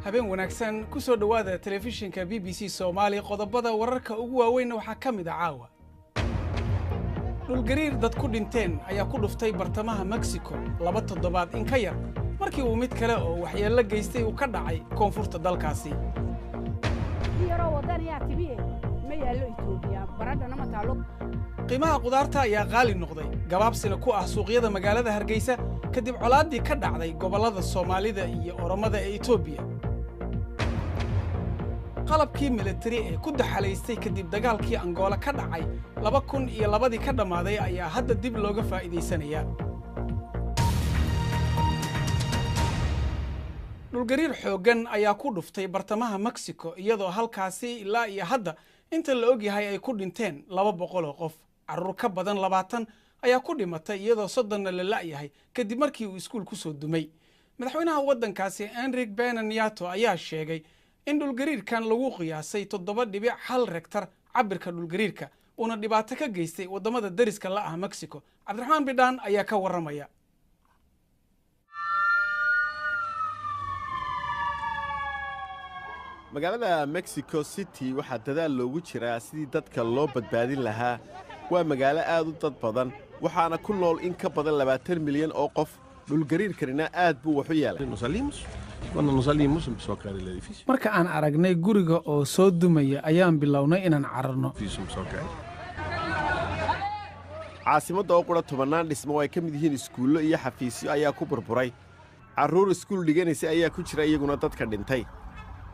habeen wanaagsan ku soo dhawaada telefishinka BBC Soomaali qodobada wararka ugu waaweyn waxa kamid ah caawa. Dhulgariir dad ku dhinteen ayaa ku dhuftay bartamaha Mexico 2 toddobaad in ka yar markii uu mid kale oo waxyeello geystay uu ka dhacay koonfurta dalkaasi. qiimaha qudaarta ayaa qaali noqday gabaabsina ku ah suuqyada magaalada Hargeysa kadib colaadii ka dhacday gobolada Soomaalida iyo Oromada ee Itoobiya. qalabkii military ee ku daxalaystay kadib dagaalkii Angola ka dhacay 2002 ka dhamaaday ayaa hadda dib looga faa'iideysanaya. dhulgariir xoogan ayaa ku dhuftay bartamaha Mexico iyadoo halkaasi ilaa iyo hadda inta la og yahay ay ku dhinteen 200 qof. carruur ka badan 20 ayaa ku dhimatay iyadoo 30 la la'yahay kadib markii uu iskuul ku soo dumay. madaxweynaha waddankaasi Enrique Pena Nieto ayaa sheegay in dhulgariirkan lagu qiyaasay 7.1 rektar cabirka dhulgariirka una dhibaato ka geystay wadamada dariska la ah Mexico. Cabdiraxmaan Bidhaan ayaa ka waramaya. magaalada Mexico City waxaa dadaal loogu jiraa sidii dadka loo badbaadin lahaa. waa magaalo aad u dad badan waxaana ku nool in ka badan 20 milyan oo qof. dhulgariirkanina aad buu wax u yeelay. marka aan aragnay guriga oo soo dumaya ayaan bilownay inaan cararno. caasimadda oo qura 10 dhismo ay ka mid yihiin iskuulo iyo xafiisyo ayaa ku burburay. carruur iskuul dhiganaysa ayaa ku jira iyaguna dadka dhintay.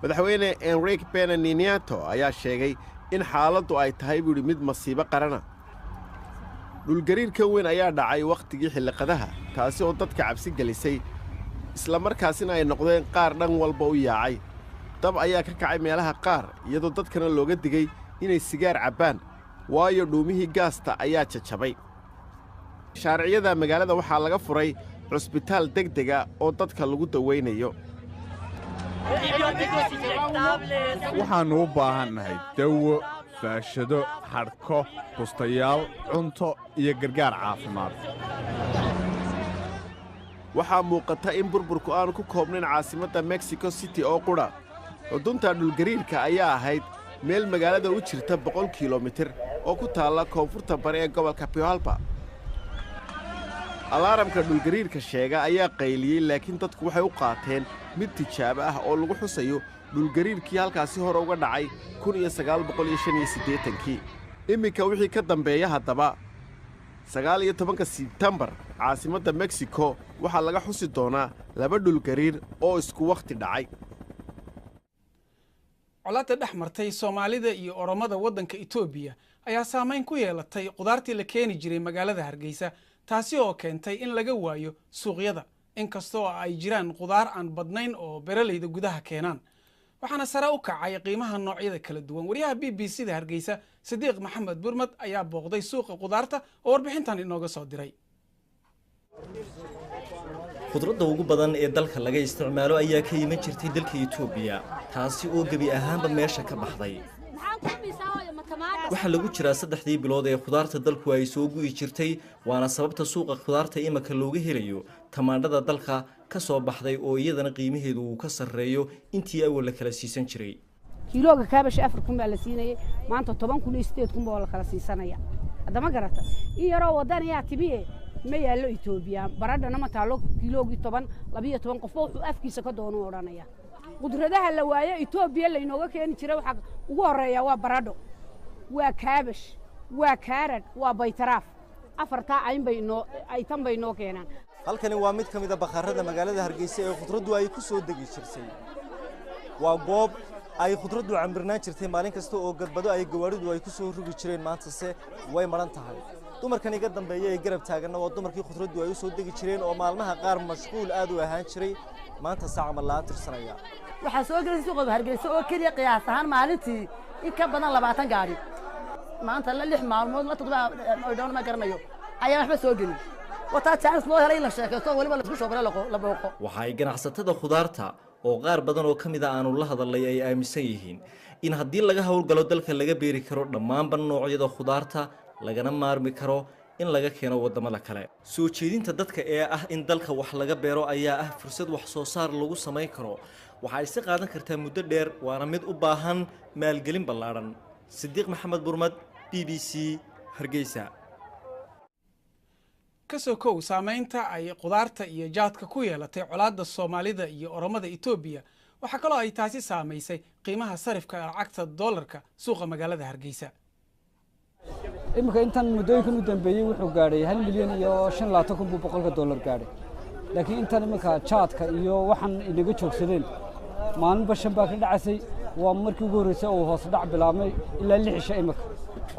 madaxweyne Enrique Pena Nieto ayaa sheegay in xaaladdu ay tahay buu mid masiibo qarana. dhulgariirkan weyn ayaa dhacay wakhtigii xilliqadaha taasi oo dadka cabsi gelisay isla markaasina ay noqdeen qaar dhan walba u yaacay. dab ayaa ka kacay meelaha qaar iyadoo dadkana looga digay inay sigaar cabbaan waayo dhuumihii gaasta ayaa jajabay. shaariciyada magaalada waxaa laga furay cusbitaal degdega oo dadka lagu daweynayo. waxaannu u baahannahay dawo, faashado, hadhko, bustayaal, cunto iyo gargaar caafimaad. waxaa muuqata in burburku aanu ku koobnayn caasimadda Mexico City oo qudha. xudunta dhulgariirka ayaa ahayd meel magaalada u jirta 100 kilomitir oo ku taalla koonfurta bari ee gobolka Puebla. alaaramka dhulgariirka sheega ayaa qayliyey laakiin dadku waxay u qaateen mid tijaabo ah oo lagu xusayo dhulgariirkii halkaasi hore uga dhacay 1985. iminka wixii ka dambeeya haddaba 19 Sebtembar caasimadda Mexico waxaa laga xusi doonaa 2 dhulgariir oo isku waqti dhacay. colaadda dhex martay Soomaalida iyo Oromada waddanka Itoobiya ayaa saameyn ku yeelatay qudaartii la keeni jiray magaalada Hargeysa taasi oo keentay in laga waayo suuqyada inkastoo ay jiraan qudaar aan badnayn oo beeralayda gudaha keenaan. waxaana sare u kacay qiimaha noocyada kala duwan. wariyaha BBC-da Hargeysa Sidiiq Maxamed Burmad ayaa booqday suuqa qudaarta oo warbixintan inooga soo diray. khudradda ugu badan ee dalka laga isticmaalo ayaa ka iman jirtay dalka Itoobiya taasi oo gabi ahaanba meesha ka baxday. waxaa lagu jiraa 3 bilood ee khudaarta dalku ay soo gu'i jirtay waana sababta suuqa khudaarta imika looga helayo tamaandhada dalka ka soo baxday oo iyadana qiimaheedu uu ka sarreeyo intii awal la kala siisan jiray. kiilooga kaabash 4,000 baa la siinayay maanta 10,000 baa la kala siisanaya. hadama garata in yaroo wadaniya tibiye ma yaalo Itoobiya baradhana ma taalo kiiloogi 10 12 qof wuxuu afkiisa ka doono oranaya. qudradaha la waayo Itoobiya la inooga keeni jiray waxa ugu horeeya waa baradho, waa kaabash, waa kaarad, waa baytaraaf. afarta ay tan bay noo keenaan. halkani waa mid kamid ah bakhaarada magaalada Hargeysa ee khudraddu ay ku soo degi jirtay. waa goob ay khudraddu cambirnaan jirtay maalin kasta oo gadbado ay gawaaridu ay ku soo rugi jireen maantase way maran tahay. dumarkan iga dambeeyay ee garab taaganna waa dumarkii khudraddu ay u soo degi jireen oo maalmaha qaar mashquul aad u ahaan jiray maanta saac la tirsanaya. waxaa soo galay suuqa Hargeysa oo kaliya qiyaas ahaan maalintii in ka badan 20 gaari. maanta la 6 maalmood la 7 oo doon ma garanayo ayaa waxba soo gelin. wata chance loo helay la sheekaysto waliba la isku shobray la booqo. waxay ganacsatada khudaarta oo qaar badan oo kamid ah aanu la hadalay ay aaminsan yihiin in haddii laga hawlgalo dalka laga beeri karo dhammaan noocyada khudaarta lagana maarmi karo in laga keeno wadamada kale soo jeedinta dadka ee ah in dalka wax laga beero ayaa ah fursad wax soo saar lagu sameyn karo waxa ay si qaadan kartaa muddo dheer waana mid u baahan maalgelin ballaaran Sidiiq Maxamed Burmad BBC Hargeysa kasoo kow saameynta ay qudaarta iyo jaadka ku yeelatay colaadda Soomaalida iyo Oromada Itoobiya waxa kale oo ay taasi saameysay qiimaha sarifka lacagta dollarka suuqa magaalada Hargeysa imika intan muddooyinkan u dambeeyay wuxuu gaaray 1 milyan iyo 5,000 buu boqolka dollar gaaray laakiin intan imika jaadka iyo waxan inaga joogsadeen maalin bashan baa ka dhacay waa markii ugu horeysay oo hoos dhac bilaabmay ilaa 6 cisho imika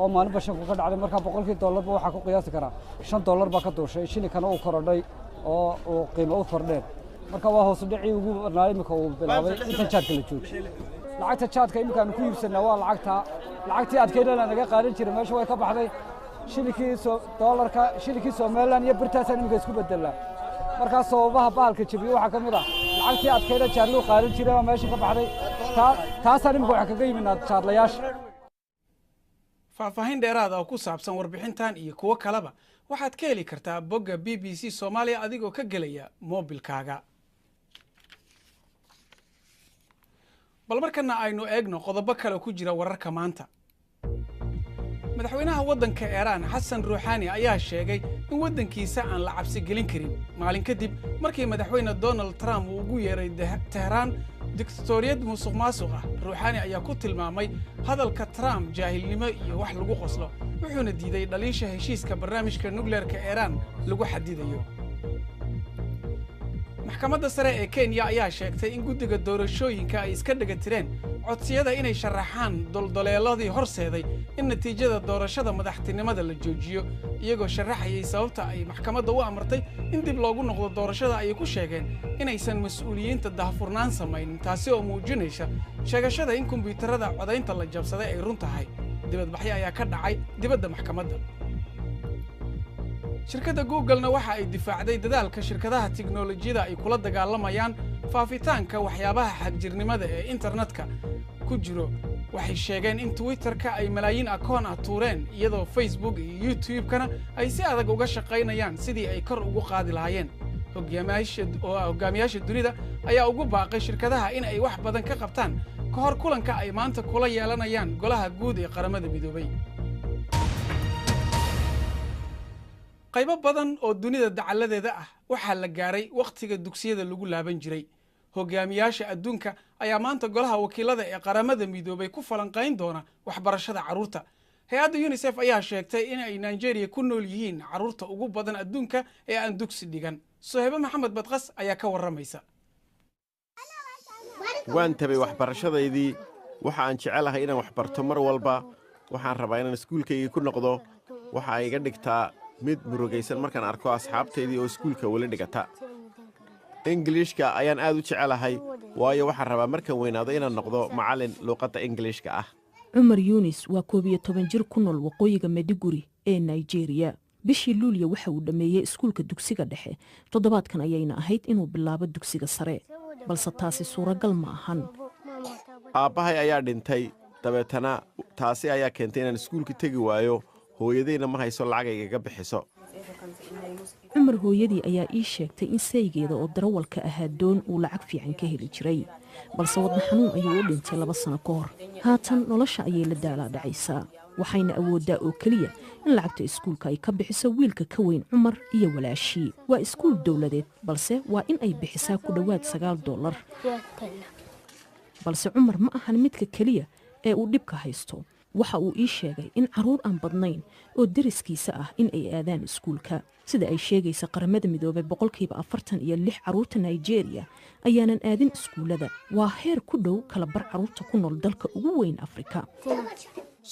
oo maalin bashan ku ka dhacday marka boqolkii dollar waxa ku qiyaasi kara $5 baa ka dooshay shilinkana uu korodhay oo qiimo u kordheen marka waa hoos dhacay ugu barnaamij imika uu bilaabay inta jaadka la joojiyay lacagta jaadka imika aan ku iibsanaa waa lacagtii adkeynana naga qaadan jiray meesha way ka baxday shilinkii dollarka shilinkii Soomaaliland iyo birtaas imika isku bedelaa marka sababaha baalka jabiyo waxa kamid ah lacagtii adkeyna jaar loo qaadan jiray meesha ka baxday taasaan imika waxa kaga yimaad jaarlayaasha faahfaahin dheeraad ah oo ku saabsan warbixintan iyo kuwa kaleba waxaad ka heli kartaa bogga BBC Soomaaliya adigoo ka gelaya moobilkaaga bal markana aynu eegno qodobo kale ku jira wararka maanta madaxweynaha waddanka Iran Xasan Ruuxaani ayaa sheegay in waddankiisa aan la cabsi gelin karin maalin kadib markii madaxweyne Donald Trump uu ugu yeeray Tehran diktatoriyad musuqmaasuq ah Ruuxaani ayaa ku tilmaamay hadalka Trump jaahilnimo iyo wax lagu qoslo wuxuuna diiday dhaliisha heshiiska barnaamijka nuclearka Iran lagu xadidayo maxkamadda sare ee Kenya ayaa sheegtay in guddiga doorashooyinka ay iska dhagatireen codsiyada inay sharaxaan doldoleeladii horseeday in natiijada doorashada madaxtinimada la joojiyo iyagoo sharaxayay sababta ay maxkamadda u amartay in dib loogu noqdo doorashada ay ku sheegeen inaysan mas'uuliyiinta daahfurnaan samaynin taasi oo muujinaysa sheegashada in kombiyuutarada codaynta la jabsaday ay run tahay dibadbaxyo ayaa ka dhacay dibadda maxkamadda shirkadda Google-na waxa ay difaacday dadaalka shirkadaha tiknoolajiyada ay kula dagaalamayaan faafitaanka waxyaabaha xagjirnimada ee internetka ku jiro waxay sheegeen in Twitter-ka ay malaayiin akoon ah tuureen iyadoo Facebook iyo YouTube-kana ay si adag uga shaqaynayaan sidii ay kor ugu qaadi lahaayeen hogaamiyaasha dunida ayaa ugu baaqay shirkadaha in ay wax badan ka qabtaan ka hor kulanka ay maanta kula yeelanayaan golaha guud ee qaramada midoobay qaybo badan oo dunida dacaladeeda ah waxa la gaaray waqtiga dugsiyada lagu laaban jiray hogaamiyaasha adduunka ayaa maanta golaha wakiilada ee qaramada midoobay ku falanqayn doona waxbarashada carruurta hay'adda UNICEF ayaa sheegtay in ay Nigeria ku nool yihiin carruurta ugu badan adduunka ee aan dugsi dhigan Sohayba Maxamed Badqas ayaa ka waramaysa waan tabay waxbarashadaydii waxa aan jecelahay inaan wax barto mar walba waxaan rabaa inaan iskuulkayga ku noqdo waxa ay iga dhigtaa mid murugaysan markaan arko asxaabtaydii oo iskuulka weli dhigata Englishka ayaan aad u jecelahay waayo waxaan rabaa markaan weynaado inaan noqdo macallin luqadda Englishka ah Umar Yunis waa 12 jir ku nool waqooyiga Maiduguri ee Nigeria bishii Luulyo waxa uu dhameeyay iskuulka dugsiga dhexe toddobaadkan ayayna ahayd inuu bilaabo dugsiga sare balse taasi suuragal ma ahan aabbahay ayaa dhintay dabeetana taasi ayaa keentay inaan iskuulka tagi waayo hooyadayna ma hayso lacag ay iga bixiso Umar hooyadii ayaa ii sheegtay in saygeeda oo darawalka ahaa doon uu lacag fiican ka heli jiray balse wadna xanuun ayuu u dhintay 2 sano ka hor haatan nolosha ayay la daalaa dhacaysaa waxayna awoodaa oo kaliya in lacagta iskuulka ay ka bixiso wiilka ka weyn Umar iyo walaashii waa iskuul dawladeed balse waa in ay bixisaa ku dhawaad $9 balse Umar ma ahan midka kaliya ee uu dhibka haysto waxa uu ii sheegay in carruur aan badnayn oo deriskiisa ah in ay aadaan iskuulka sida ay sheegaysa qaramada midoobay 46% carruurta Nigeria ayaanan aadin iskuulada waa heer ku dhow kala bar carruurta ku nool dalka ugu weyn Afrika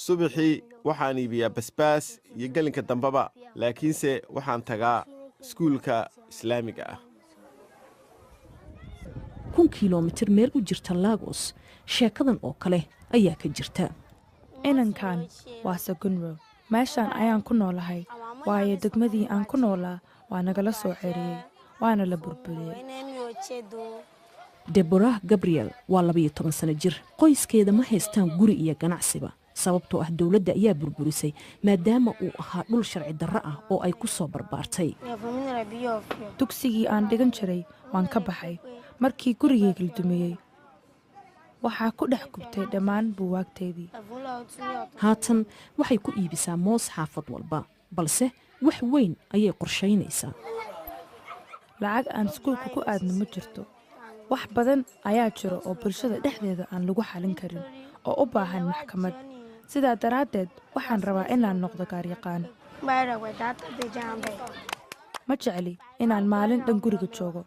subaxii waxaan iibiyaa basbaas iyo galinka dambaba laakiinse waxaan tagaa iskuulka islaamiga ah 1 kiiloomitir meel u jirta Lagos sheekadan oo kale ayaa ka jirta inankan waa Sagunro meeshaan ayaan ku noolahay waayo degmadii aan ku noolaa waa nagala soo xiriyay waana la burburiyay Deborah Gabriel waa 12 sano jir qoyskeeda ma haystaan guri iyo ganacsiba sababtoo ah dowladda ayaa burburisay maadaama uu ahaa dhul sharci darro ah oo ay ku soo barbaartay. dugsigii aan dhigan jiray waan ka baxay markii gurigayga la dumiyey waxaa ku dhex gubtay dhammaan buugaagteedii. haatan waxay ku iibisaa moos xaafad walba balse wax weyn ayay qorshaynaysaa. lacag aan iskuulka ku aadno ma jirto. wax badan ayaa jiro oo bulshada dhexdeeda aan lagu xalin karin oo u baahan maxkamad. sidaa daraaddeed waxaan rabaa inaan noqdo gaaryaqaan. ma jecli inaan maalin dhan guriga joogo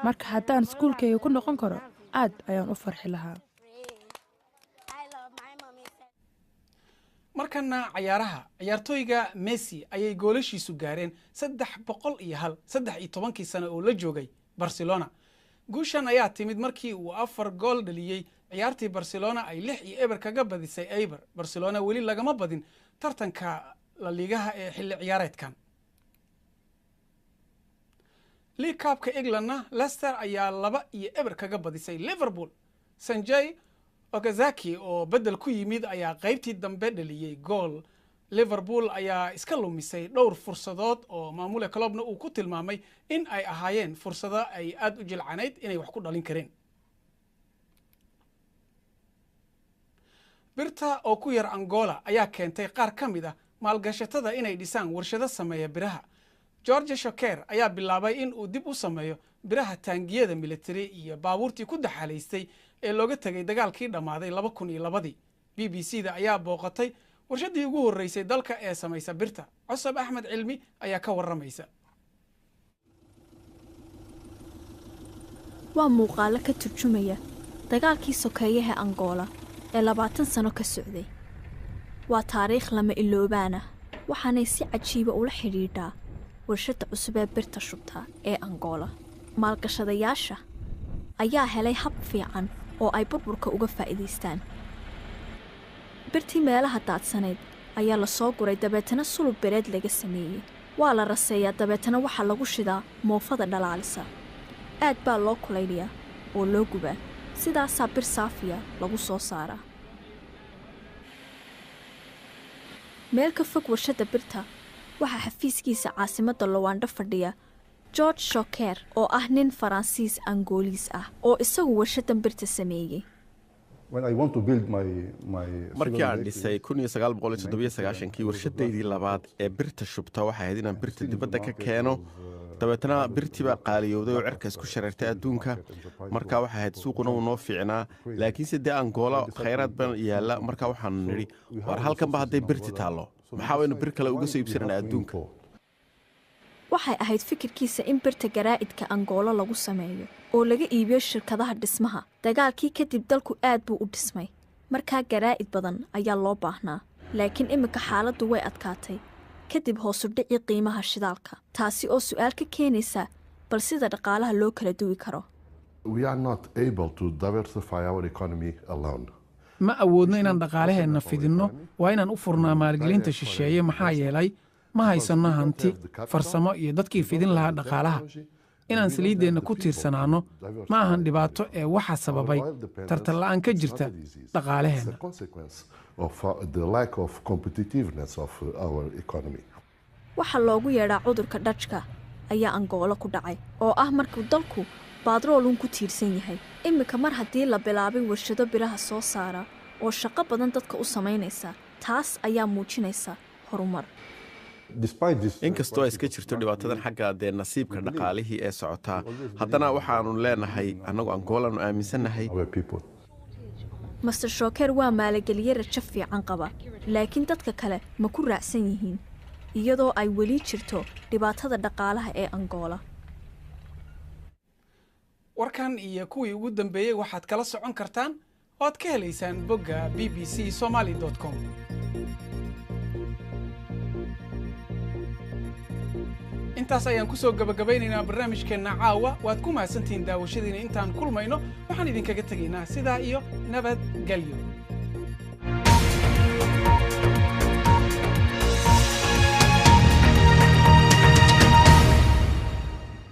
marka haddaan iskuulkayga ku noqon karo aad ayaan u farxi lahaa. markana cayaaraha ciyaartooyga Messi ayay goolashiisu gaareen 313 sano oo la joogay Barcelona. guushan ayaa timid markii uu 4 gool dhaliyay ciyaartii Barcelona ay 6-0 kaga badisay Eibar. Barcelona weli lagama badin tartanka La Ligaha ee xilli ciyaareedkan. League Cup-ka Englandna Leicester ayaa 2-0 kaga badisay Liverpool. Sanjay Okazaki oo bedel ku yimid ayaa qaybtii dambe dhaliyay gool. Liverpool ayaa iska lumisay dhowr fursadood oo maamule Kloppna uu ku tilmaamay in ay ahaayeen fursado ay aad u jilcanayd inay wax ku dhalin kareen. birta oo ku yar Angola ayaa keentay qaar ka mid ah maalgashatada inay dhisaan warshado sameeya biraha. George Shoker ayaa bilaabay in uu dib u sameeyo biraha taangiyada military iyo baabuurtii ku daxalaystay ee looga tagay dagaalkii dhamaaday 2002. BBC-da ayaa booqatay warshadii ugu horeysay dalka ee samaysa birta. Cusub Axmed Cilmi ayaa ka waramaysa. waa muuqaalo ka turjumaya dagaalkii sokeeyaha Angola ee 20 sano ka socday. waa taariikh lama iloobaana waxaanay si cajiiba ula xidhiidhaa warshada cusub ee birta shubta ee Angola. maalgashadayaasha ayaa helay hab fiican oo ay burburka uga faa'iideystaan. birtii meelaha daadsaneed ayaa la soo guray dabeetana sulub bereed laga sameeyey. waa la raseeyaa dabeetana waxaa lagu shidaa moofada dhalaalisa. aad baa loo kulayliyaa oo loo gubaa. sidaasaa bir saafiya lagu soo saaraa. meel ka fog warshada birta waxaa xafiiskiisa caasimadda Luanda fadhiya George Shoker oo ah nin Faransiis Angooliis ah oo isagu warshadan birta sameeyay. markii aan dhisay 1997 warshadaydii labaad ee birta shubta waxay ahayd inaan birta dibadda ka keeno. dabeetana birtii baa qaaliyowday oo cirka isku shareertay adduunka. markaa waxay ahayd suuquna uu noo fiicnaa laakiinse dee Angola khayraad badan yaalla. markaa waxaan nidhi war halkanba hadday birti taallo maxaa waynu bir kale uga soo iibsananaa adduunka. waxay ahayd fikirkiisa in birta garaa'idka Angola lagu sameeyo oo laga iibiyo shirkadaha dhismaha. dagaalkii kadib dalku aad buu u dhismay. markaa garaa'id badan ayaa loo baahnaa. laakiin imika xaaladdu way adkaatay kadib hoos u dhici qiimaha shidaalka. taasi oo su'aal ka keenaysa bal sida dhaqaalaha loo kala duwi karo. ma awoodno inaan dhaqaalaheenna fidinno. waa inaan u furnaa maalgelinta shisheeye maxaa yeelay ma haysanno hanti farsamo iyo dadkii fidin lahaa dhaqaalaha. inaan saliiddeenna ku tiirsanaanno ma ahan dhibaato ee waxa sababay tartan la'aan ka jirta dhaqaalaheenna. waxaa loogu yeedhaa cudurka dhajka ayaa Angola ku dhacay oo ah markuu dalku baadroolun ku tiirsan yahay. imika mar haddii la bilaabay warshado biraha soo saara oo shaqo badan dadka u samaynaysa taas ayaa muujinaysa horumar. inkastoo ay iska jirto dhibaatadan xagga dee nasiibka dhaqaalihii ee socotaa haddana waxaanu leenahay annagu Angolanu aaminsannahay. Master Shoker waa maalgeliye rajo fiican qaba laakiin dadka kale ma ku raacsan yihiin iyadoo ay weli jirto dhibaatada dhaqaalaha ee Angola. warkan iyo kuwii ugu dambeeyay waxaad kala socon kartaan oo aad ka helaysaan bogga bbcsomali.com. intaas ayaan ku soo gabagabaynaynaa barnaamijkeenna caawa. waad ku mahadsantihiin daawashadiina. intaan kulmayno waxaan idinkaga tegaynaa sidaa iyo nabadgelyo.